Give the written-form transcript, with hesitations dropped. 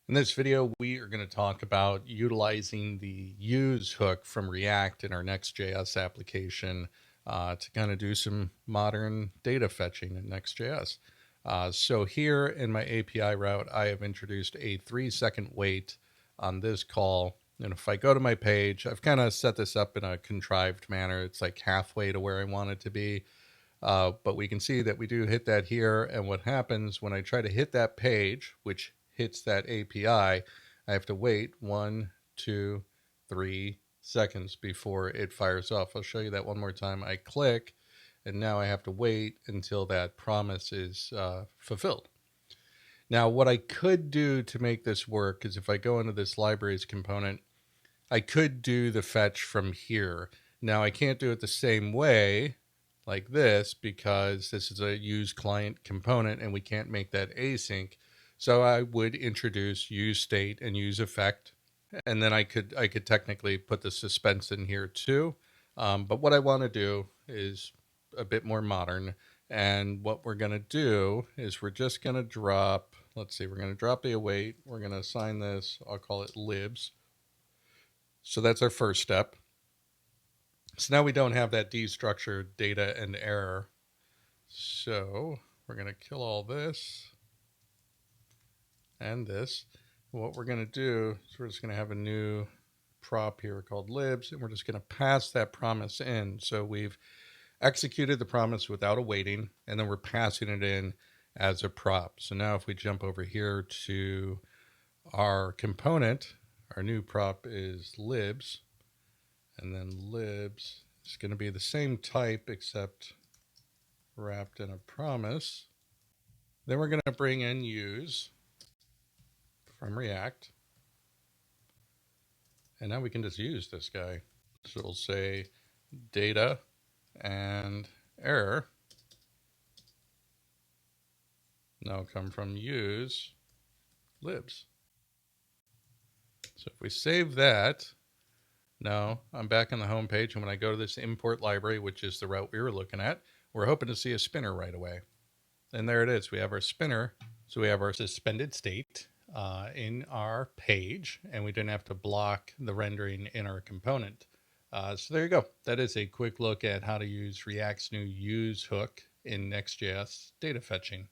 In this video, we are going to talk about utilizing the use hook from React in our Next.js application to kind of do some modern data fetching in Next.js. So here in my API route, I have introduced a 3-second wait on this call. And if I go to my page, I've kind of set this up in a contrived manner. It's like halfway to where I want it to be. But we can see that we do hit that here. And what happens when I try to hit that page, which hits that API, I have to wait 1, 2, 3 seconds before it fires off. I'll show you that one more time. I click, and now I have to wait until that promise is fulfilled. Now, what I could do to make this work is if I go into this libraries component, I could do the fetch from here. Now, I can't do it the same way like this because this is a useClient component and we can't make that async. So I would introduce useState and useEffect, and then I could technically put the suspense in here too. But what I want to do is a bit more modern. And what we're going to do is we're just going to drop, let's see, we're going to drop the await. We're going to assign this, I'll call it libs. So that's our first step. So now we don't have that destructured data and error. So we're going to kill all this and this. What we're going to do is we're just going to have a new prop here called libs, and we're just going to pass that promise in. So we've executed the promise without awaiting, and then we're passing it in as a prop. So now if we jump over here to our component, our new prop is libs, and then libs is going to be the same type except wrapped in a promise. Then we're going to bring in use from React. And now we can just use this guy. So we'll say data and error. Now come from use libs. So if we save that, now I'm back on the home page. And when I go to this import library, which is the route we were looking at, we're hoping to see a spinner right away. And there it is. We have our spinner. So we have our suspended state in our page, and we didn't have to block the rendering in our component. So there you go. That is a quick look at how to use React's new use hook in Next.js data fetching.